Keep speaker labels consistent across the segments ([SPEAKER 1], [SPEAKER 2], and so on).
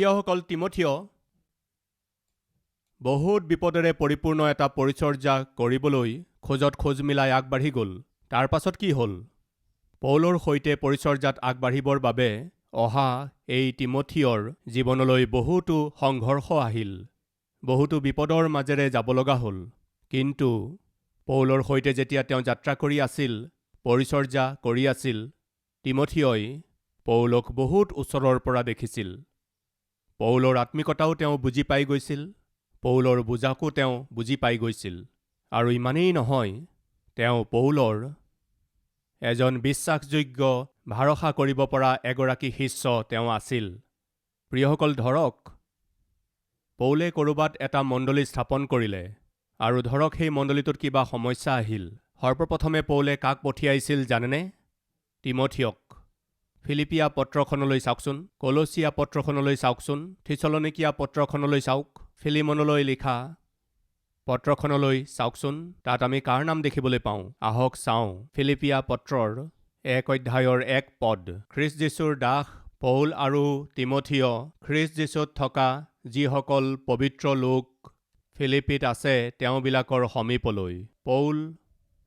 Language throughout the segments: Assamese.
[SPEAKER 1] প্ৰিয়সকল, তিমথিয় বহুত বিপদেৰে পৰিপূৰ্ণ এটা পৰিচৰ্যা কৰিবলৈ খোজত খোজ মিলাই আগবাঢ়ি গ'ল। তাৰ পাছত কি হ'ল? পৌলৰ সৈতে পৰিচৰ্যাত আগবাঢ়িবৰ বাবে অহা এই তিমথিয়ৰ জীৱনলৈ বহুতো সংঘৰ্ষ আহিল, বহুতো বিপদৰ মাজেৰে যাব লগা হ'ল। কিন্তু পৌলৰ সৈতে যেতিয়া তেওঁ যাত্ৰা কৰি আছিল, পৰিচৰ্যা কৰি আছিল, তিমথিয়ই পৌলক বহুত ওচৰৰ পৰা দেখিছিল। পৌলৰ আত্মিকতাও তেওঁ বুজি পাই গৈছিল, পৌলৰ বুজাকো তেওঁ বুজি পাই গৈছিল। আৰু ইমানেই নহয়, তেওঁ পৌলৰ এজন বিশ্বাসযোগ্য, ভৰসা কৰিব পৰা এগৰাকী শিষ্য তেওঁ আছিল। প্ৰিয়সকল, ধৰক পৌলে ক'ৰবাত এটা মণ্ডলী স্থাপন কৰিলে আৰু ধৰক সেই মণ্ডলীটোত কিবা সমস্যা আহিল। সৰ্বপ্ৰথমে পৌলে কাক পঠিয়াইছিল জানেনে? তিমথিয়ক। ফিলিপিয়া পত্ৰখনলৈ চাওকচোন, কলচীয়া পত্ৰখনলৈ চাওকচোন, থিছলনিকিয়া পত্ৰখনলৈ চাওক, ফিলিমনলৈ লিখা পত্ৰখনলৈ চাওকচোন। তাত আমি কাৰ নাম দেখিবলৈ পাওঁ? আহক চাওঁ। ফিলিপিয়া পত্ৰৰ 1 অধ্যায়ৰ 1 পদ। খ্ৰীষ্ট যীশুৰ দাস পৌল আৰু তিমথিয়, খ্ৰীষ্ট যীশুত থকা যিসকল পবিত্ৰ লোক ফিলিপিত আছে তেওঁবিলাকৰ সমীপলৈ। পৌল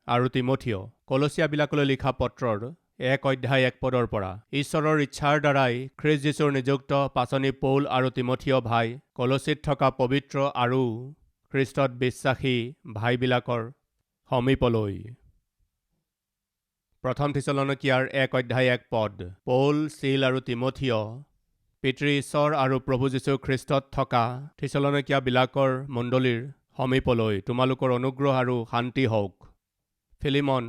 [SPEAKER 1] আৰু তিমথিয় কলচীয়াবিলাকলৈ লিখা পত্ৰৰ 1 অধ্যায় 1 পদৰ পৰা। ঈশ্বৰৰ ইচ্ছাৰ দ্বাৰাই খ্ৰীষ্ট যীশুৰ নিযুক্ত পাচনি পৌল আৰু তিমথিয় ভাই, কলচীত থকা পবিত্ৰ আৰু খ্ৰীষ্টত বিশ্বাসী ভাইবিলাকৰ সমীপলৈ। 1 থিছলনিকিয়াৰ 1 অধ্যায় 1 পদ। পৌল, চিল আৰু তিমথিয় পিতৃ ঈশ্বৰ আৰু প্ৰভু যীশু খ্ৰীষ্টত থকা থিছলনিকিয়াবিলাকৰ মণ্ডলীৰ সমীপলৈ তোমালোকৰ অনুগ্ৰহ আৰু শান্তি হওক। ফিলিমন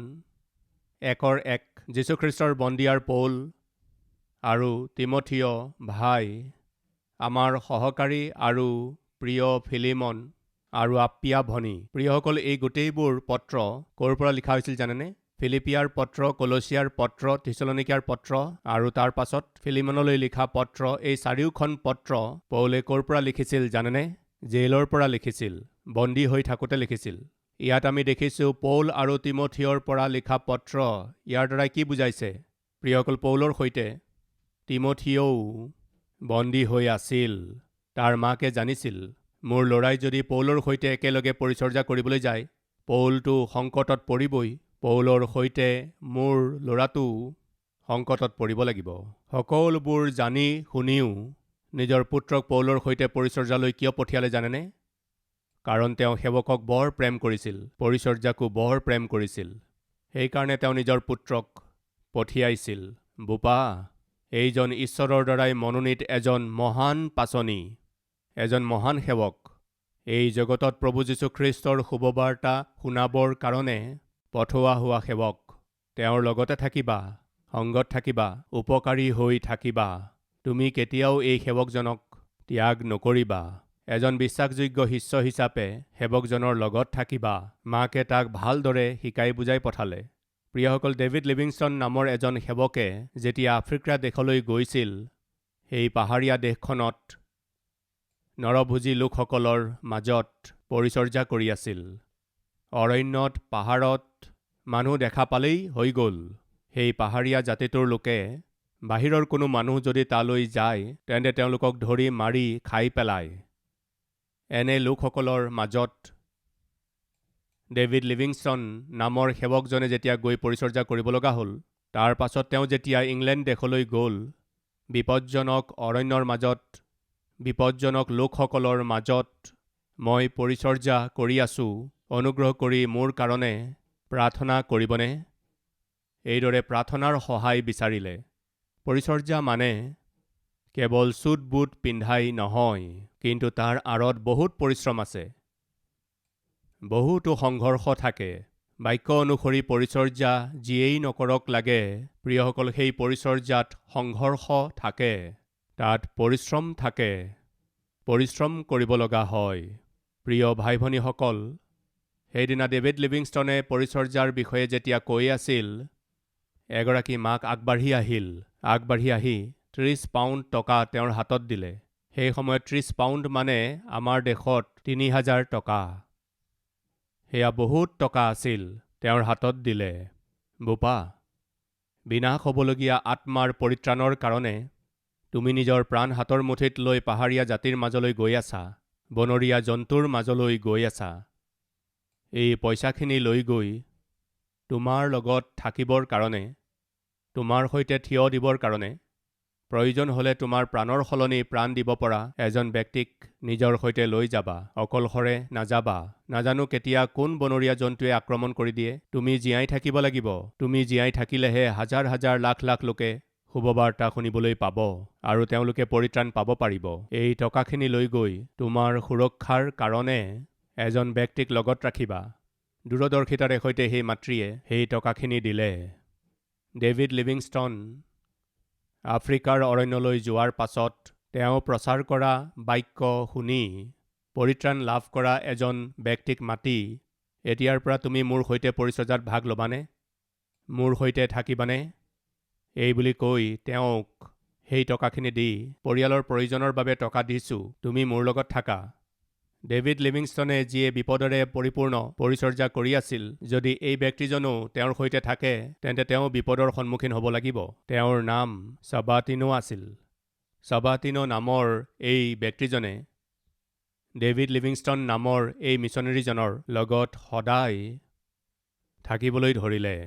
[SPEAKER 1] 1:1। যীশুখ্ৰীষ্টৰ বন্দীয়াৰ পৌল আৰু তিমথিয় ভাই, আমাৰ সহকাৰী আৰু প্ৰিয় ফিলিমন আৰু আপ্পিয়া ভনী। প্ৰিয়সকল, এই গোটেইবোৰ পত্ৰ ক'ৰ পৰা লিখা হৈছিল জানেনে? ফিলিপিয়াৰ পত্ৰ, কলচীয়াৰ পত্ৰ, থিছলনিকিয়াৰ পত্ৰ আৰু তাৰ পাছত ফিলিমনলৈ লিখা পত্ৰ, এই চাৰিওখন পত্ৰ পৌলে ক'ৰ পৰা লিখিছিল জানেনে? জেইলৰ পৰা লিখিছিল, বন্দী হৈ থাকোঁতে লিখিছিল। ইয়াত আমি দেখিছোঁ পৌল আৰু তিমথিয়ৰ পৰা লিখা পত্ৰ। ইয়াৰ দ্বাৰাই কি বুজাইছে? প্ৰিয়সকল, পৌলৰ সৈতে তিমথিয়ও বন্দী হৈ আছিল। তাৰ মাকে জানিছিল, মোৰ ল'ৰাই যদি পৌলৰ সৈতে একেলগে পৰিচৰ্যা কৰিবলৈ যায়, পৌলটো সংকটত পৰিবই। পৌলৰ সৈতে মোৰ ল'ৰাটো সংকটত পৰিব লাগিব। সকলোবোৰ জানি শুনিও নিজৰ পুত্ৰক পৌলৰ সৈতে পৰিচৰ্যালৈ কিয় পঠিয়ালে জানেনে? কাৰণ তেওঁ সেৱকক বৰ প্ৰেম কৰিছিল, পৰিচৰ্যাকো বৰ প্ৰেম কৰিছিল। সেইকাৰণে তেওঁ নিজৰ পুত্ৰক পঠিয়াইছিল। বোপা, এইজন ঈশ্বৰৰ দ্বাৰাই মনোনীত এজন মহান পাচনি, এজন মহান সেৱক, এই জগতত প্ৰভু যীশুখ্ৰীষ্টৰ শুভবাৰ্তা শুনাবৰ কাৰণে পঠোৱা হোৱা সেৱক। তেওঁৰ লগতে থাকিবা, সংগত থাকিবা, উপকাৰী হৈ থাকিবা। তুমি কেতিয়াও এই সেৱকজনক ত্যাগ নকৰিবা। এজন বিশ্বাসযোগ্য শিষ্য হিচাপে সেৱকজনৰ লগত থাকিবা। মাকে তাক ভালদৰে শিকাই বুজাই পঠালে। প্ৰিয়সকল, ডেভিড লিভিংষ্টন নামৰ এজন সেৱকে যেতিয়া আফ্ৰিকা দেশলৈ গৈছিল, সেই পাহাৰীয়া দেশখনত নৰভোজী লোকসকলৰ মাজত পৰিচৰ্যা কৰি আছিল। অৰণ্যত, পাহাৰত মানুহ দেখা পালেই হৈ গ'ল। সেই পাহাৰীয়া জাতিটোৰ লোকে বাহিৰৰ কোনো মানুহ যদি তালৈ যায়, তেন্তে তেওঁলোকক ধৰি মাৰি খাই পেলায়। এনে লোকসকলৰ মাজত ডেভিড লিভিংষ্টন নামৰ সেৱকজনে যেতিয়া গৈ পৰিচৰ্যা কৰিব লগা হ'ল, তাৰ পাছত তেওঁ যেতিয়া ইংলেণ্ড দেশলৈ গ'ল, বিপদজনক অৰণ্যৰ মাজত, বিপদজনক লোকসকলৰ মাজত মই পৰিচৰ্যা কৰি আছোঁ, অনুগ্ৰহ কৰি মোৰ কাৰণে প্ৰাৰ্থনা কৰিবনে? এইদৰে প্ৰাৰ্থনাৰ সহায় বিচাৰিলে। পৰিচৰ্যা মানে কেৱল চুট বুট পিন্ধাই নহয়, কিন্তু তাৰ আঁৰত বহুত পৰিশ্ৰম আছে, বহুতো সংঘৰ্ষ থাকে। বাক্য অনুসৰি পৰিচৰ্যা যিয়েই নকৰক লাগে, প্ৰিয়সকল, সেই পৰিচৰ্যাত সংঘৰ্ষ থাকে, তাত পৰিশ্ৰম থাকে, পৰিশ্ৰম কৰিব লগা হয়। প্ৰিয় ভাই ভনীসকল, সেইদিনা ডেভিড লিভিংষ্টনে পৰিচৰ্যাৰ বিষয়ে যেতিয়া কৈ আছিল, এগৰাকী মাক আগবাঢ়ি আহি 30 পাউণ্ড টকা তেওঁৰ হাতত দিলে। সেই সময়ত 30 পাউণ্ড মানে আমাৰ দেশত 3000 টকা। সেয়া বহুত টকা আছিল, তেওঁৰ হাতত দিলে। বোপা, বিনাশ হ'বলগীয়া আত্মাৰ পৰিত্ৰাণৰ কাৰণে তুমি নিজৰ প্ৰাণ হাতৰ মুঠিত লৈ পাহাৰীয়া জাতিৰ মাজলৈ গৈ আছা, বনৰীয়া জন্তুৰ মাজলৈ গৈ আছা। এই পইচাখিনি লৈ গৈ তোমাৰ লগত থাকিবৰ কাৰণে, তোমাৰ সৈতে থিয় দিবৰ কাৰণে, প্ৰয়োজন হ'লে তোমাৰ প্ৰাণৰ সলনি প্ৰাণ দিব পৰা এজন ব্যক্তিক নিজৰ সৈতে লৈ যাবা। অকলশৰে নাযাবা। নাজানো কেতিয়া কোন বনৰীয়া জন্তুৱে আক্ৰমণ কৰি দিয়ে। তুমি জীয়াই থাকিব লাগিব। তুমি জীয়াই থাকিলেহে হাজাৰ হাজাৰ লাখ লাখ লোকে শুভবাৰ্তা শুনিবলৈ পাব আৰু তেওঁলোকে পৰিত্ৰাণ পাব পাৰিব। এই টকাখিনি লৈ গৈ তোমাৰ সুৰক্ষাৰ কাৰণে এজন ব্যক্তিক লগত ৰাখিবা। দূৰদৰ্শিতাৰে সৈতে সেই মাতৃয়ে সেই টকাখিনি দিলে। ডেভিড লিভিংষ্টন আফ্ৰিকাৰ অৰণ্যলৈ যোৱাৰ পাছত তেওঁ প্ৰচাৰ কৰা বাক্য শুনি পৰিত্ৰাণ লাভ কৰা এজন ব্যক্তিক মাতি, এতিয়াৰ পৰা তুমি মোৰ সৈতে পৰিচৰ্যাত ভাগ ল'বানে? মোৰ সৈতে থাকিবানে? এই বুলি কৈ তেওঁক সেই টকাখিনি দি, পৰিয়ালৰ প্ৰয়োজনৰ বাবে টকা দিছোঁ, তুমি মোৰ লগত থাকা। ডেভিড লিভিংষ্টনে যিয়ে বিপদৰে পৰিপূৰ্ণ পৰিচৰ্যা কৰি আছিল, যদি এই ব্যক্তিজনো তেওঁৰ সৈতে থাকে তেন্তে তেওঁ বিপদৰ সন্মুখীন হ'ব লাগিব। তেওঁৰ নাম চাবাটিনো আছিল। চাবাটিনো নামৰ এই ব্যক্তিজনে ডেভিড লিভিংষ্টন নামৰ এই মিছনেৰীজনৰ লগত সদায় থাকিবলৈ ধৰিলে।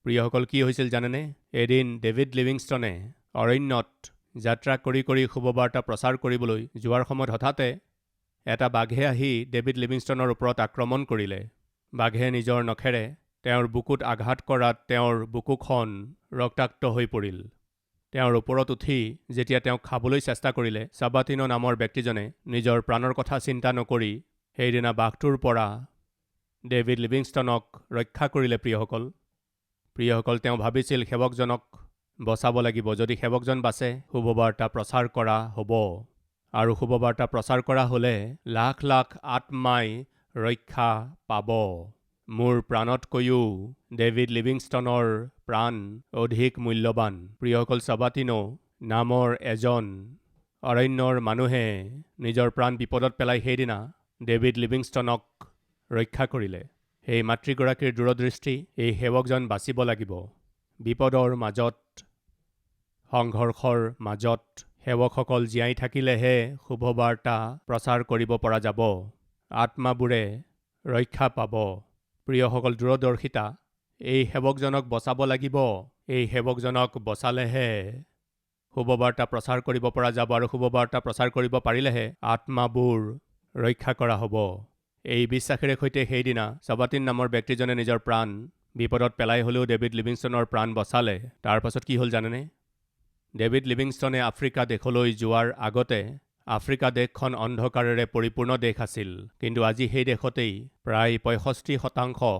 [SPEAKER 1] প্ৰিয়সকল, কি হৈছিল জানেনে? এদিন ডেভিড লিভিংষ্টনে অৰণ্যত যাত্ৰা কৰি কৰি শুভবাৰ্তা প্ৰচাৰ কৰিবলৈ যোৱাৰ সময়ত হঠাতে এটা বাঘে আহি ডেভিড লিভিংষ্টনৰ ওপৰত আক্ৰমণ কৰিলে। বাঘে নিজৰ নখেৰে তেওঁৰ বুকুত আঘাত কৰাত তেওঁৰ বুকুখন ৰক্তাক্ত হৈ পৰিল। তেওঁৰ ওপৰত উঠি যেতিয়া তেওঁক খাবলৈ চেষ্টা কৰিলে, চাবাটিনো নামৰ ব্যক্তিজনে নিজৰ প্ৰাণৰ কথা চিন্তা নকৰি সেইদিনা বাঘটোৰ পৰা ডেভিড লিভিংষ্টনক ৰক্ষা কৰিলে। প্ৰিয়সকল, তেওঁ ভাবিছিল সেৱকজনক বচাব লাগিব। যদি সেৱকজন বাচে, শুভবাৰ্তা প্ৰচাৰ কৰা হ'ব, আৰু শুভবাৰ্তা প্ৰচাৰ কৰা হ'লে লাখ লাখ আত্মাই ৰক্ষা পাব। মোৰ প্ৰাণতকৈও ডেভিড লিভিংষ্টনৰ প্ৰাণ অধিক মূল্যৱান। প্ৰিয়সকল, চাবাটিনো নামৰ এজন অৰণ্যৰ মানুহে নিজৰ প্ৰাণ বিপদত পেলাই সেইদিনা ডেভিড লিভিংষ্টনক ৰক্ষা কৰিলে। সেই মাতৃগৰাকীৰ দূৰদৃষ্টি, এই সেৱকজন বাচিব লাগিব। বিপদৰ মাজত, সংঘৰ্ষৰ মাজত সেৱকসকল জীয়াই থাকিলেহে শুভবাৰ্তা প্ৰচাৰ কৰিব পৰা যাব। আত্মাবোৰে ৰক্ষা পাব। প্ৰিয়সকল, দূৰদৰ্শিতা, এই সেৱকজনক বচাব লাগিব। এই সেৱকজনক বচালেহে শুভবাৰ্তা প্ৰচাৰ কৰিব পৰা যাব, আৰু শুভবাৰ্তা প্ৰচাৰ কৰিব পাৰিলেহে আত্মাবোৰ ৰক্ষা কৰা হ'ব। এই বিশ্বাসেৰে সৈতে সেইদিনা চাবাটিন নামৰ ব্যক্তিজনে নিজৰ প্ৰাণ বিপদত পেলাই হ'লেও ডেভিড লিভিংষ্টনৰ প্ৰাণ বচালে। তাৰ পাছত কি হ'ল জানেনে? ডেভিড লিভিংষ্টনে আফ্ৰিকা দেশলৈ যোৱাৰ আগতে আফ্ৰিকা দেশখন অন্ধকাৰেৰে পৰিপূৰ্ণ দেশ আছিল, কিন্তু আজি সেই দেশতেই প্ৰায় 65%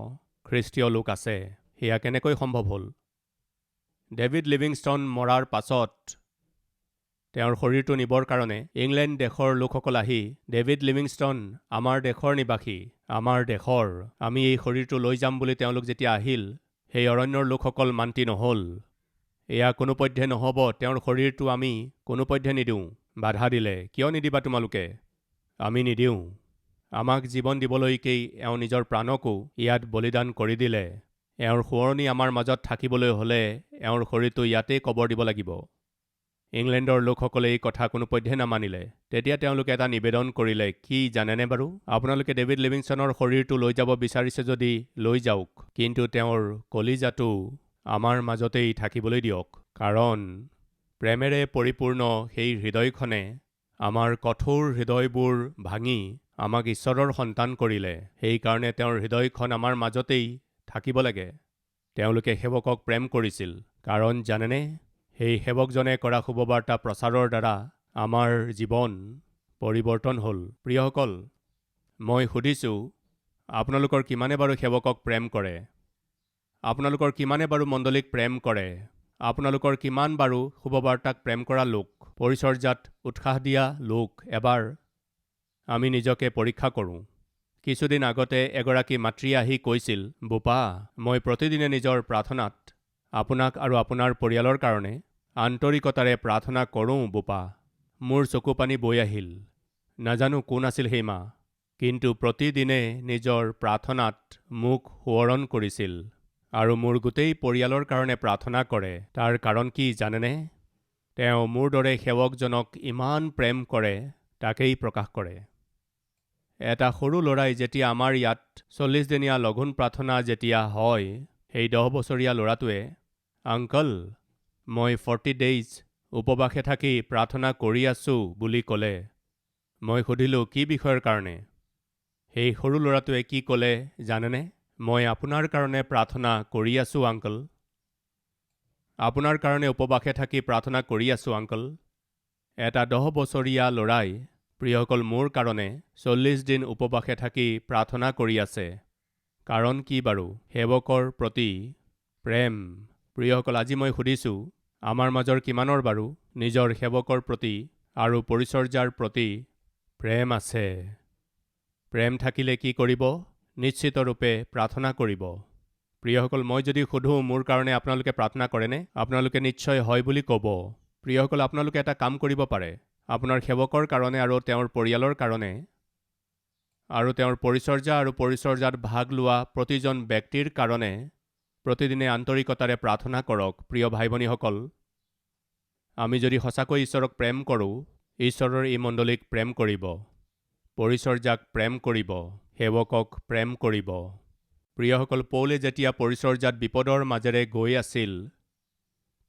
[SPEAKER 1] খ্ৰীষ্টীয় লোক আছে। সেয়া কেনেকৈ সম্ভৱ হ'ল? ডেভিড লিভিংষ্টন মৰাৰ পাছত তেওঁৰ শৰীৰটো নিবৰ কাৰণে ইংলেণ্ড দেশৰ লোকসকল আহি, ডেভিড লিভিংষ্টন আমাৰ দেশৰ নিবাসী, আমাৰ দেশৰ, আমি এই শৰীৰটো লৈ যাম বুলি তেওঁলোক যেতিয়া আহিল, সেই অৰণ্যৰ লোকসকল মান্তি নহ'ল। এয়া কোনোপধ্যে নহ'ব, তেওঁৰ শৰীৰটো আমি কোনোপধ্যে নিদিওঁ। বাধা দিলে, কিয় নিদিবা তোমালোকে? আমি নিদিওঁ। আমাক জীৱন দিবলৈকেই এওঁ নিজৰ প্ৰাণকো ইয়াত বলিদান কৰি দিলে। এওঁৰ সোঁৱৰণি আমাৰ মাজত থাকিবলৈ হ'লে এওঁৰ শৰীৰটো ইয়াতেই কবৰ দিব লাগিব। ইংলেণ্ডৰ লোকসকলে এই কথা কোনোপধ্যে নামানিলে। তেতিয়া তেওঁলোকে এটা নিবেদন কৰিলে, কি জানেনে বাৰু? আপোনালোকে ডেভিড লিভিংষ্টনৰ শৰীৰটো লৈ যাব বিচাৰিছে যদি লৈ যাওক, কিন্তু তেওঁৰ কলিজাটো আমাৰ মাজতেই থাকিবলৈ দিয়ক। কাৰণ প্ৰেমেৰে পৰিপূৰ্ণ সেই হৃদয়খনে আমাৰ কঠোৰ হৃদয়বোৰ ভাঙি আমাক ঈশ্বৰৰ সন্তান কৰিলে। সেইকাৰণে তেওঁৰ হৃদয়খন আমাৰ মাজতেই থাকিব লাগে। তেওঁলোকে সেৱকক প্ৰেম কৰিছিল, কাৰণ জানেনে, সেই সেৱকজনে কৰা শুভবাৰ্তা প্ৰচাৰৰ দ্বাৰা আমাৰ জীৱন পৰিৱৰ্তন হ'ল। প্ৰিয়সকল, মই সুধিছোঁ, আপোনালোকৰ কিমানে বাৰু সেৱকক প্ৰেম কৰে? আপোনালোকৰ কিমানে বাৰু মণ্ডলীক প্ৰেম কৰে? আপোনালোকৰ কিমান বাৰু শুভবাৰ্তাক প্ৰেম কৰা লোক, পৰিচৰ্যাত উৎসাহ দিয়া লোক? এবাৰ আমি নিজকে পৰীক্ষা কৰোঁ। কিছুদিন আগতে এগৰাকী মাতৃয়ে আহি কৈছিল, বোপা, মই প্ৰতিদিনে নিজৰ প্ৰাৰ্থনাত আপোনাক আৰু আপোনাৰ পৰিয়ালৰ কাৰণে আন্তৰিকতাৰে প্ৰাৰ্থনা কৰোঁ বোপা। মোৰ চকু পানী বৈ আহিল। নাজানো কোন আছিল সেই মা, কিন্তু প্ৰতিদিনে নিজৰ প্ৰাৰ্থনাত মোক সোঁৱৰণ কৰিছিল আৰু মোৰ গোটেই পৰিয়ালৰ কাৰণে প্ৰাৰ্থনা কৰে। তাৰ কাৰণ কি জানেনে? তেওঁ মোৰ দৰে সেৱকজনক ইমান প্ৰেম কৰে তাকেই প্ৰকাশ কৰে। এটা সৰু ল'ৰাই যেতিয়া আমাৰ ইয়াত 40 দিনীয়া লঘোণ প্ৰাৰ্থনা যেতিয়া হয়, সেই 10 বছৰীয়া ল'ৰাটোৱে, আংকল, মই 40 ডেইজ উপবাসে থাকি প্ৰাৰ্থনা কৰি আছোঁ বুলি ক'লে। মই সুধিলোঁ, কি বিষয়ৰ কাৰণে? সেই সৰু ল'ৰাটোৱে কি ক'লে জানেনে? মই আপোনাৰ কাৰণে প্ৰাৰ্থনা কৰি আছোঁ আংকল। আপোনাৰ কাৰণে উপবাসে থাকি প্ৰাৰ্থনা কৰি আছোঁ আংকল। এটা 10 বছৰীয়া ল'ৰাই প্ৰিয়সকল মোৰ কাৰণে 40 দিন উপবাসে থাকি প্ৰাৰ্থনা কৰি আছে। কাৰণ কি বাৰু? সেৱকৰ প্ৰতি প্ৰেম। প্ৰিয়সকল, আজি মই সুধিছোঁ, আমাৰ মাজৰ কিমানৰ বাৰু নিজৰ সেৱকৰ প্ৰতি আৰু পৰিচৰ্যাৰ প্ৰতি প্ৰেম আছে? প্ৰেম থাকিলে কি কৰিব? নিশ্চিতৰূপে প্ৰাৰ্থনা কৰিব। প্ৰিয়সকল, মই যদি সোধোঁ মোৰ কাৰণে আপোনালোকে প্ৰাৰ্থনা কৰেনে? আপোনালোকে নিশ্চয় হয় বুলি ক'ব। প্ৰিয়সকল, আপোনালোকে এটা কাম কৰিব পাৰে। আপোনাৰ সেৱকৰ কাৰণে আৰু তেওঁৰ পৰিয়ালৰ কাৰণে আৰু তেওঁৰ পৰিচৰ্যা আৰু পৰিচৰ্যাত ভাগ লোৱা প্ৰতিজন ব্যক্তিৰ কাৰণে প্ৰতিদিনে আন্তৰিকতাৰে প্ৰাৰ্থনা কৰক। প্ৰিয় ভাই ভনীসকল, আমি যদি সঁচাকৈ ঈশ্বৰক প্ৰেম কৰোঁ, ঈশ্বৰৰ এই মণ্ডলীক প্ৰেম কৰিব, পৰিচৰ্যাক প্ৰেম কৰিব, সেৱকক প্ৰেম কৰিব। প্ৰিয়সকল, পৌলে যেতিয়া পৰিচৰ্যাত বিপদৰ মাজেৰে গৈ আছিল,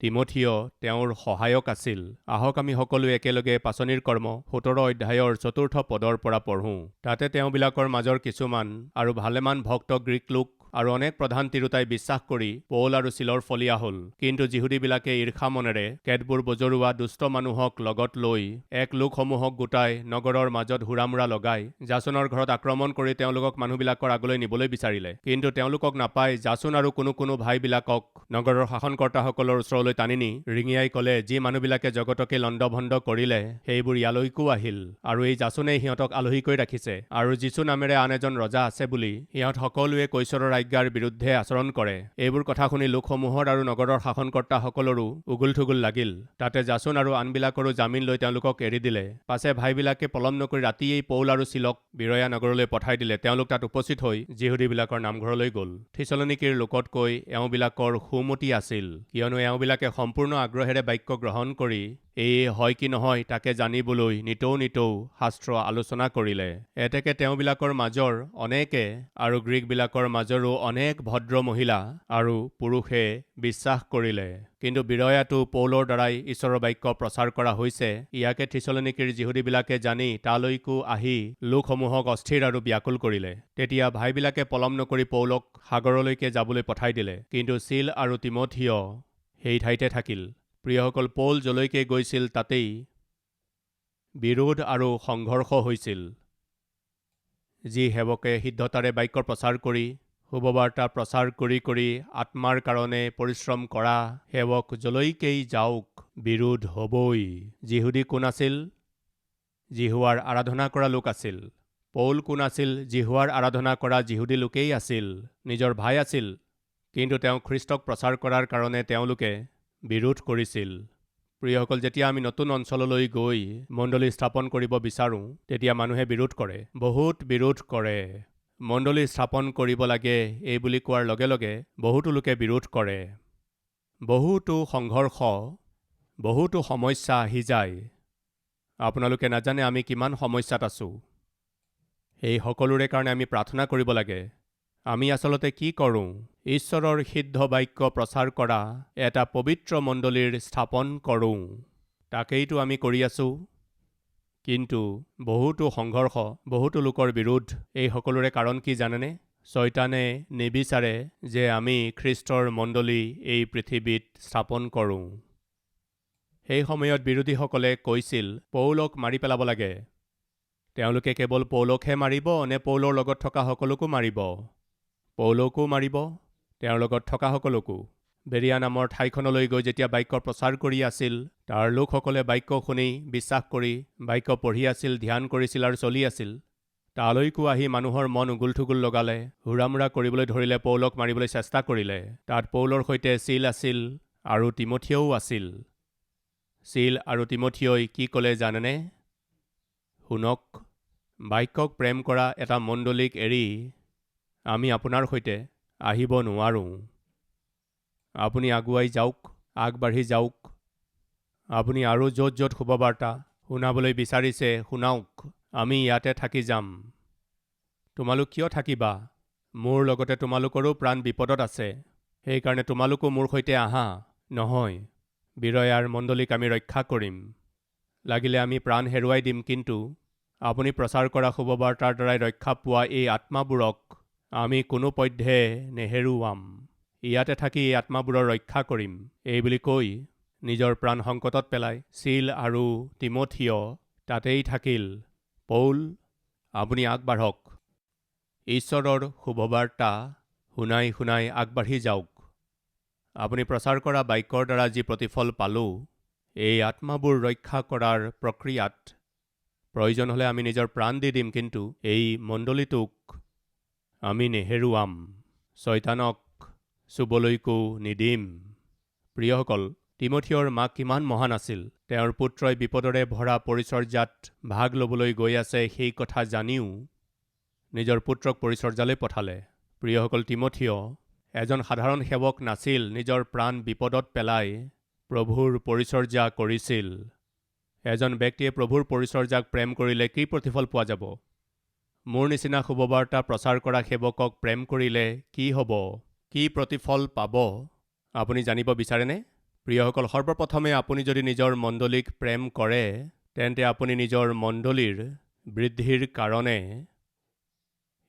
[SPEAKER 1] তিমথিয় তেওঁৰ সহায়ক আছিল। আহক আমি সকলোৱে একেলগে পাচনিৰ কৰ্ম 17 অধ্যায়ৰ 4 পদৰ পৰা পঢ়োঁ। তাতে তেওঁবিলাকৰ মাজৰ কিছুমান আৰু ভালেমান ভক্ত গ্ৰীক লোক আৰু অনেক প্ৰধান তিৰোতাই বিশ্বাস কৰি পৌল আৰু চিলৰ ফলীয়া হ'ল। কিন্তু যিহুদীবিলাকে ঈৰ্ষা মনেৰে কেতবোৰ বজৰুৱা দুষ্ট মানুহক লগত লৈ এক লোকসমূহক গোটাই নগৰৰ মাজত হুৰামুৰা লগাই জাচোনৰ ঘৰত আক্ৰমণ কৰি তেওঁলোকক মানুহবিলাকৰ আগলৈ নিবলৈ বিচাৰিলে। কিন্তু তেওঁলোকক নাপাই জাচোন আৰু কোনো ভাইবিলাকক নগৰৰ শাসনকৰ্তাসকলৰ ওচৰলৈ টানি নি ৰিঙিয়াই ক'লে, যি মানুহবিলাকে জগতকে লণ্ডভণ্ড কৰিলে সেইবোৰ ইয়ালৈকো আহিল, আৰু এই জাচোনেই সিহঁতক আলহী কৰি ৰাখিছে, আৰু যীচু নামেৰে আন এজন ৰজা আছে বুলি সিহঁত সকলোৱে কৈশৰৰ আজ্ঞাৰ বিৰুদ্ধে আচৰণ কৰে। এইবোৰ কথা শুনি লোকসমূহৰ আৰু নগৰৰ শাসনকৰ্তাসকলৰো উগুল থুগুল লাগিল। তাতে জাচোন আৰু আনবিলাকৰো জামিন লৈ তেওঁলোকক এৰি দিলে। পাছে ভাইবিলাকে পলম নকৰি ৰাতিয়েই পৌল আৰু চিলক বিৰয়া নগৰলৈ পঠাই দিলে। তেওঁলোক তাত উপস্থিত হৈ যিহুদীবিলাকৰ নামঘৰলৈ গ'ল। থিছলনিকিৰ লোকতকৈ এওঁবিলাকৰ সুমতি আছিল, কিয়নো এওঁবিলাকে সম্পূৰ্ণ আগ্ৰহেৰে বাক্য গ্ৰহণ কৰি এয়ে হয় কি নহয় তাকে জানিবলৈ নিতৌ শাস্ত্ৰ আলোচনা কৰিলে। এতেকে তেওঁবিলাকৰ মাজৰ অনেকে আৰু গ্ৰীকবিলাকৰ মাজৰো অনেক ভদ্ৰ মহিলা আৰু পুৰুষে বিশ্বাস কৰিলে। কিন্তু বিৰয়াটো পৌলৰ দ্বাৰাই ঈশ্বৰৰ বাক্য প্ৰচাৰ কৰা হৈছে, ইয়াকে থিছলনিকিৰ যিহুদীবিলাকে জানি তালৈকো আহি লোকসমূহক অস্থিৰ আৰু ব্যাকুল কৰিলে। তেতিয়া ভাইবিলাকে পলম নকৰি পৌলক সাগৰলৈকে যাবলৈ পঠাই দিলে। কিন্তু চিল আৰু তিমথিয় সেই ঠাইতে থাকিল। প্ৰিয়সকল, পৌল যলৈকে গৈছিল তাতেই বিৰোধ আৰু সংঘৰ্ষ হৈছিল। যি সেৱকে সিদ্ধতাৰে বাক্য প্ৰচাৰ কৰি শুভবাৰ্তা প্ৰচাৰ কৰি আত্মাৰ কাৰণে পৰিশ্ৰম কৰা সেৱক যলৈকেই যাওক বিৰোধ হ'বই। যিহুদী কোন আছিল? জিহুৱাৰ আৰাধনা কৰা লোক আছিল। পৌল কোন আছিল? জিহুৱাৰ আৰাধনা কৰা যিহুদী লোকেই আছিল। নিজৰ ভাই আছিল, কিন্তু তেওঁ খ্ৰীষ্টক প্ৰচাৰ কৰাৰ কাৰণে তেওঁলোকে বিৰোধ কৰিছিল। প্ৰিয়সকল, যেতিয়া আমি নতুন অঞ্চললৈ গৈ মণ্ডলী স্থাপন কৰিব বিচাৰোঁ, তেতিয়া মানুহে বিৰোধ কৰে, বহুত বিৰোধ কৰে। মণ্ডলী স্থাপন কৰিব লাগে এই বুলি কোৱাৰ লগে লগে বহুতো লোকে বিৰোধ কৰে। বহুতো সংঘৰ্ষ, বহুতো সমস্যা আহি যায়। আপোনালোকে নাজানে আমি কিমান সমস্যাত আছোঁ। এই সকলোৰে কাৰণে আমি প্ৰাৰ্থনা কৰিব লাগে। আমি আচলতে কি কৰোঁ? ঈশ্বৰৰ সিদ্ধ বাক্য প্ৰচাৰ কৰা এটা পবিত্ৰ মণ্ডলীৰ স্থাপন কৰোঁ। তাকেইতো আমি কৰি আছোঁ। কিন্তু বহুতো সংঘৰ্ষ, বহুতো লোকৰ বিৰোধ, এই সকলোৰে কাৰণ কি জানেনে? শয়তানে নিবিচাৰে যে আমি খ্ৰীষ্টৰ মণ্ডলী এই পৃথিৱীত স্থাপন কৰোঁ। সেই সময়ত বিৰোধীসকলে কৈছিল পৌলক মাৰি পেলাব লাগে। তেওঁলোকে কেৱল পৌলকহে মাৰিব নে পৌলৰ লগত থকা সকলোকো মাৰিব? পৌলকো মাৰিব, তেওঁৰ লগত থকা সকলোকো। বেৰিয়া নামৰ ঠাইখনলৈ গৈ যেতিয়া বাক্য প্ৰচাৰ কৰি আছিল, তাৰ লোকসকলে বাক্য শুনি বিশ্বাস কৰি বাক্য পঢ়ি আছিল, ধ্যান কৰিছিল আৰু চলি আছিল। তালৈকো আহি মানুহৰ মন উগুল থুগুল লগালে, হুৰামুৰা কৰিবলৈ ধৰিলে, পৌলক মাৰিবলৈ চেষ্টা কৰিলে। তাত পৌলৰ সৈতে চিল আছিল আৰু তিমথিয়ও আছিল। চিল আৰু তিমথিয়ই কি ক'লে জানেনে? শুনক, বাক্যক প্ৰেম কৰা এটা মণ্ডলীক এৰি আমি আপোনাৰ সৈতে আহিব নোৱাৰোঁ। আপুনি আগুৱাই যাওক, আগবাঢ়ি যাওক, আপুনি আৰু য'ত য'ত শুভবাৰ্তা শুনাবলৈ বিচাৰিছে শুনাওক। আমি ইয়াতে থাকি যাম। তোমালোক কিয় থাকিবা? মোৰ লগতে তোমালোকৰো প্ৰাণ বিপদত আছে। সেইকাৰণে তোমালোকো মোৰ সৈতে আহা। নহয়, বিৰয়াৰ মণ্ডলীক আমি ৰক্ষা কৰিম। লাগিলে আমি প্ৰাণ হেৰুৱাই দিম, কিন্তু আপুনি প্ৰচাৰ কৰা শুভবাৰ্তাৰ দ্বাৰাই ৰক্ষা পোৱা এই আত্মাবোৰক আমি কোনোপধ্যে নেহেৰুৱাম। ইয়াতে থাকি এই আত্মাবোৰৰ ৰক্ষা কৰিম। এই বুলি কৈ নিজৰ প্ৰাণ সংকটত পেলাই চিল আৰু তিমথিয় তাতেই থাকিল। পৌল, আপুনি আগবাঢ়ক। ঈশ্বৰৰ শুভবাৰ্তা শুনাই শুনাই আগবাঢ়ি যাওক। আপুনি প্ৰচাৰ কৰা বাক্যৰ দ্বাৰা যি প্ৰতিফল পালোঁ, এই আত্মাবোৰ ৰক্ষা কৰাৰ প্ৰক্ৰিয়াত প্ৰয়োজন হ'লে আমি নিজৰ প্ৰাণ দি দিম, কিন্তু এই মণ্ডলীটোক আমি নেহেৰুৱাম। শয়তানক চুবলৈকো নিদিম। প্ৰিয়সকল, তিমথিয়ৰ মাক কিমান মহান আছিল। তেওঁৰ পুত্ৰই বিপদৰে ভৰা পৰিচৰ্যাত ভাগ ল'বলৈ গৈ আছে সেই কথা জানিও নিজৰ পুত্ৰক পৰিচৰ্যালৈ পঠালে। প্ৰিয়সকল, তিমথিয় এজন সাধাৰণ সেৱক নাছিল। নিজৰ প্ৰাণ বিপদত পেলাই প্ৰভুৰ পৰিচৰ্যা কৰিছিল। এজন ব্যক্তিয়ে প্ৰভুৰ পৰিচৰ্যাক প্ৰেম কৰিলে কি প্ৰতিফল পোৱা যাব? মোৰ নিচিনা শুভবাৰ্তা প্ৰচাৰ কৰা সেৱকক প্ৰেম কৰিলে কি হ'ব? কি প্ৰতিফল পাব? আপুনি জানিব বিচাৰেনে? প্ৰিয়সকল, সৰ্বপ্ৰথমে আপুনি যদি নিজৰ মণ্ডলীক প্ৰেম কৰে, তেন্তে আপুনি নিজৰ মণ্ডলীৰ বৃদ্ধিৰ কাৰণে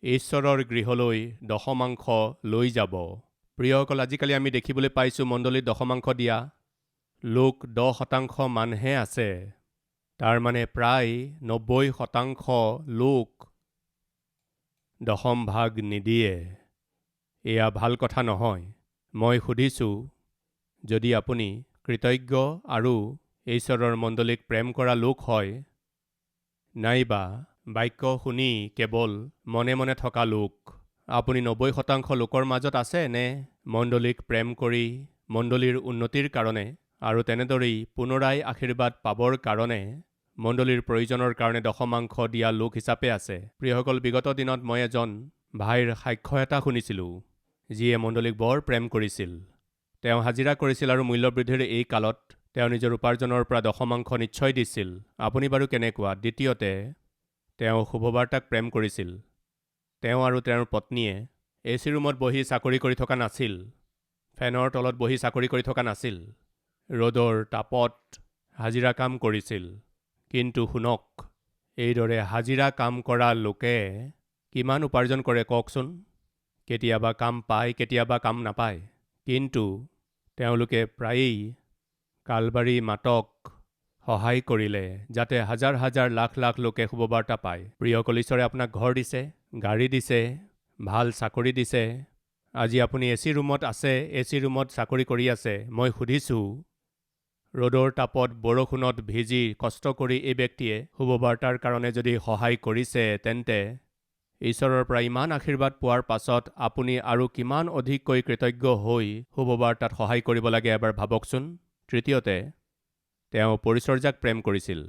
[SPEAKER 1] ঈশ্বৰৰ গৃহলৈ দশমাংশ লৈ যাব। প্ৰিয়সকল, আজিকালি আমি দেখিবলৈ পাইছোঁ মণ্ডলীত দশমাংশ দিয়া লোক 10% মানহে আছে। তাৰ মানে প্ৰায় 90% লোক দশম ভাগ নিদিয়ে। এয়া ভাল কথা নহয়। মই সুধিছোঁ, যদি আপুনি কৃতজ্ঞ আৰু ঈশ্বৰৰ মণ্ডলীক প্ৰেম কৰা লোক হয়, নাইবা বাক্য শুনি কেৱল মনে মনে থকা লোক, আপুনি 90% লোকৰ মাজত আছে নে মণ্ডলীক প্ৰেম কৰি মণ্ডলীৰ উন্নতিৰ কাৰণে আৰু তেনেদৰেই পুনৰাই আশীৰ্বাদ পাবৰ কাৰণে মণ্ডলীৰ প্ৰয়োজনৰ কাৰণে দশমাংশ দিয়া লোক হিচাপে আছে? প্ৰিয়সকল, বিগত দিনত মই এজন ভাইৰ সাক্ষ্য এটা শুনিছিলোঁ, যিয়ে মণ্ডলীক বৰ প্ৰেম কৰিছিল। তেওঁ হাজিৰা কৰিছিল আৰু মূল্যবৃদ্ধিৰ এই কালত তেওঁ নিজৰ উপাৰ্জনৰ পৰা দশমাংশ নিশ্চয় দিছিল। আপুনি বাৰু কেনেকুৱা? দ্বিতীয়তে, তেওঁ শুভবাৰ্তাক প্ৰেম কৰিছিল। তেওঁ আৰু তেওঁৰ পত্নীয়ে AC ৰুমত বহি চাকৰি কৰি থকা নাছিল। ফেনৰ তলত বহি চাকৰি কৰি থকা নাছিল। ৰ'দৰ তাপত হাজিৰা কাম কৰিছিল। কিন্তু শুনক, এইদৰে হাজিৰা কাম কৰা লোকে কিমান উপাৰ্জন কৰে কওকচোন? কেতিয়াবা কাম পায়, কেতিয়াবা কাম নাপায়। কিন্তু তেওঁলোকে প্ৰায়েই কালবাৰী মাতক সহায় কৰিলে, যাতে হাজাৰ হাজাৰ লাখ লাখ লোকে শুভবাৰ্তা পায়। প্ৰিয়সকল, ঈশ্বৰে আপোনাক ঘৰ দিছে, গাড়ী দিছে, ভাল চাকৰি দিছে। আজি আপুনি AC ৰুমত আছে, AC ৰুমত চাকৰি কৰি আছে। মই সুধিছোঁ, ৰ'দৰ তাপত বৰষুণত ভিজি কষ্ট কৰি এই ব্যক্তিয়ে শুভবাৰ্তাৰ কাৰণে যদি সহায় কৰিছে, তেন্তে ঈশ্বৰৰ পৰা ইমান আশীৰ্বাদ পোৱাৰ পাছত আপুনি আৰু কিমান অধিককৈ কৃতজ্ঞ হৈ শুভবাৰ্তাত সহায় কৰিব লাগে এবাৰ ভাবকচোন। তৃতীয়তে, তেওঁ পৰিচৰ্যাক প্ৰেম কৰিছিল।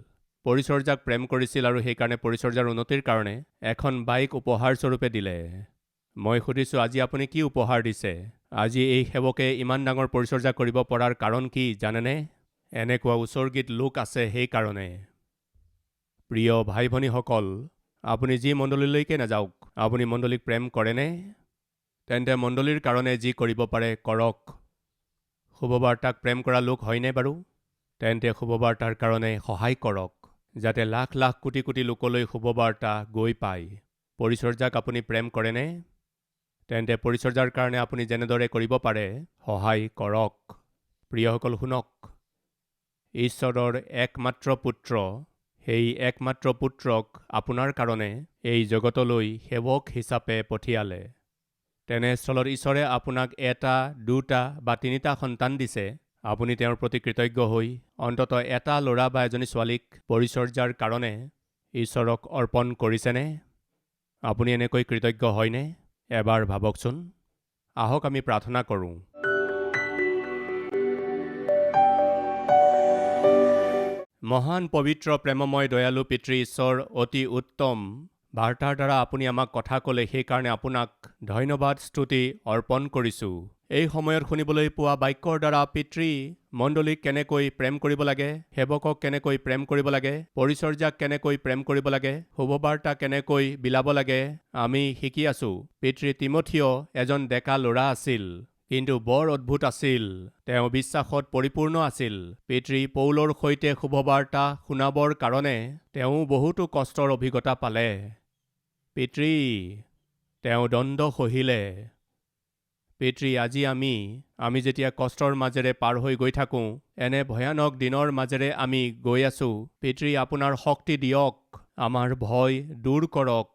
[SPEAKER 1] পৰিচৰ্যাক প্ৰেম কৰিছিল আৰু সেইকাৰণে পৰিচৰ্যাৰ উন্নতিৰ কাৰণে এখন বাইক উপহাৰ স্বৰূপে দিলে। মই সুধিছোঁ, আজি আপুনি কি উপহাৰ দিছে? আজি এই সেৱকে ইমান ডাঙৰ পৰিচৰ্যা কৰিব পৰাৰ কাৰণ কি জানেনে? এনেকুৱা উচৰ্গিত লোক আছে সেইকাৰণে। প্ৰিয় ভাই ভনীসকল, আপুনি যি মণ্ডলীলৈকে নাযাওক, আপুনি মণ্ডলীক প্ৰেম কৰেনে? তেন্তে মণ্ডলীৰ কাৰণে যি কৰিব পাৰে কৰক। শুভবাৰ্তাক প্ৰেম কৰা লোক হয়নে বাৰু? তেন্তে শুভবাৰ্তাৰ কাৰণে সহায় কৰক, যাতে লাখ লাখ কোটি কোটি লোকলৈ শুভবাৰ্তা গৈ পায়। পৰিচৰ্যাক আপুনি প্ৰেম কৰেনে? তেন্তে পৰিচৰ্যাৰ কাৰণে আপুনি যেনেদৰে কৰিব পাৰে সহায় কৰক। প্ৰিয়সকল, শুনক, ঈশ্বৰৰ একমাত্ৰ পুত্ৰ, সেই একমাত্ৰ পুত্ৰক আপোনাৰ কাৰণে এই জগতলৈ সেৱক হিচাপে পঠিয়ালে। তেনেস্থলত ঈশ্বৰে আপোনাক 1, 2 বা 3টা সন্তান দিছে। আপুনি তেওঁৰ প্ৰতি কৃতজ্ঞ হৈ অন্ততঃ এটা ল'ৰা বা এজনী ছোৱালীক পৰিচৰ্যাৰ কাৰণে ঈশ্বৰক অৰ্পণ কৰিছেনে? আপুনি এনেকৈ কৃতজ্ঞ হয়নে? এবাৰ ভাবকচোন। আহক আমি প্ৰাৰ্থনা কৰোঁ। মহান পবিত্ৰ প্ৰেমময় দয়ালু পিতৃ ঈশ্বৰ, অতি উত্তম বাৰ্তাৰ দ্বাৰা আপুনি আমাক কথা ক'লে, সেইকাৰণে আপোনাক ধন্যবাদ স্তুতি অৰ্পণ কৰিছোঁ। এই সময়ত শুনিবলৈ পোৱা বাক্যৰ দ্বাৰা পিতৃ মণ্ডলীক কেনেকৈ প্ৰেম কৰিব লাগে, সেৱকক কেনেকৈ প্ৰেম কৰিব লাগে, পৰিচৰ্যাক কেনেকৈ প্ৰেম কৰিব লাগে, শুভবাৰ্তা কেনেকৈ বিলাব লাগে আমি শিকি আছোঁ। পিতৃ তিমথিয় এজন ডেকা ল'ৰা আছিল, কিন্তু বৰ অদ্ভুত আছিল। তেওঁ বিশ্বাসত পৰিপূৰ্ণ আছিল। পিতৃ পৌলৰ সৈতে শুভবাৰ্তা শুনাবৰ কাৰণে তেওঁ বহুতো কষ্টৰ অভিজ্ঞতা পালে। পিতৃ তেওঁ দণ্ড সহিলে। পিতৃ আজি আমি যেতিয়া কষ্টৰ মাজেৰে পাৰ হৈ গৈ থাকোঁ, এনে ভয়ানক দিনৰ মাজেৰে আমি গৈ আছোঁ, পিতৃ আপোনাৰ শক্তি দিয়ক, আমাৰ ভয় দূৰ কৰক।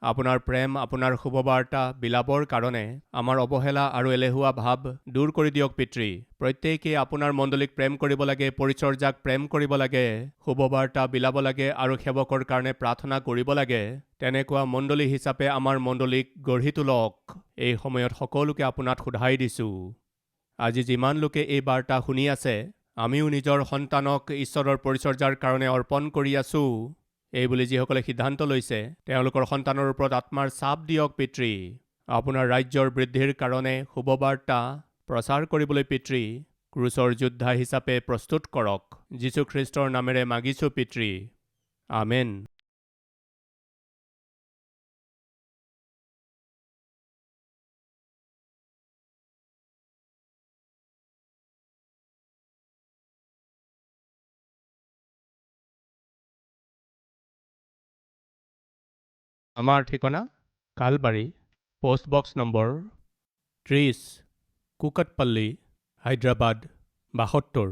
[SPEAKER 1] আপোনাৰ প্ৰেম, আপোনাৰ শুভবাৰ্তা বিলাবৰ কাৰণে আমাৰ অৱহেলা আৰু এলেহুৱা ভাৱ দূৰ কৰি দিয়ক পিতৃ। প্ৰত্যেকেই আপোনাৰ মণ্ডলীক প্ৰেম কৰিব লাগে, পৰিচৰ্যাক প্ৰেম কৰিব লাগে, শুভবাৰ্তা বিলাব লাগে আৰু সেৱকৰ কাৰণে প্ৰাৰ্থনা কৰিব লাগে। তেনেকুৱা মণ্ডলী হিচাপে আমাৰ মণ্ডলীক গঢ়ি তোলক। এই সময়ত সকলোকে আপোনাক সোধাই দিছোঁ। আজি যিমান লোকে এই বাৰ্তা শুনি আছে, আমিও নিজৰ সন্তানক ঈশ্বৰৰ পৰিচৰ্যাৰ কাৰণে অৰ্পণ কৰি আছোঁ। এইবুলি যিসকলে সিদ্ধান্ত লৈছে, তেওঁলোকৰ সন্তানৰ ওপৰত আত্মাৰ চাপ দিয়ক পিতৃ। আপোনাৰ ৰাজ্যৰ বৃদ্ধিৰ কাৰণে শুভবাৰ্তা প্ৰচাৰ কৰিবলৈ পিতৃ ক্ৰুচৰ যোদ্ধা হিচাপে প্ৰস্তুত কৰক। যীশুখ্ৰীষ্টৰ নামেৰে মাগিছোঁ পিতৃ, আমেন। আমাৰ ঠিকনা কালবাৰী, পোষ্টবক্স নম্বৰ 30, কুকটপল্লী, হায়দৰাবাদ 72।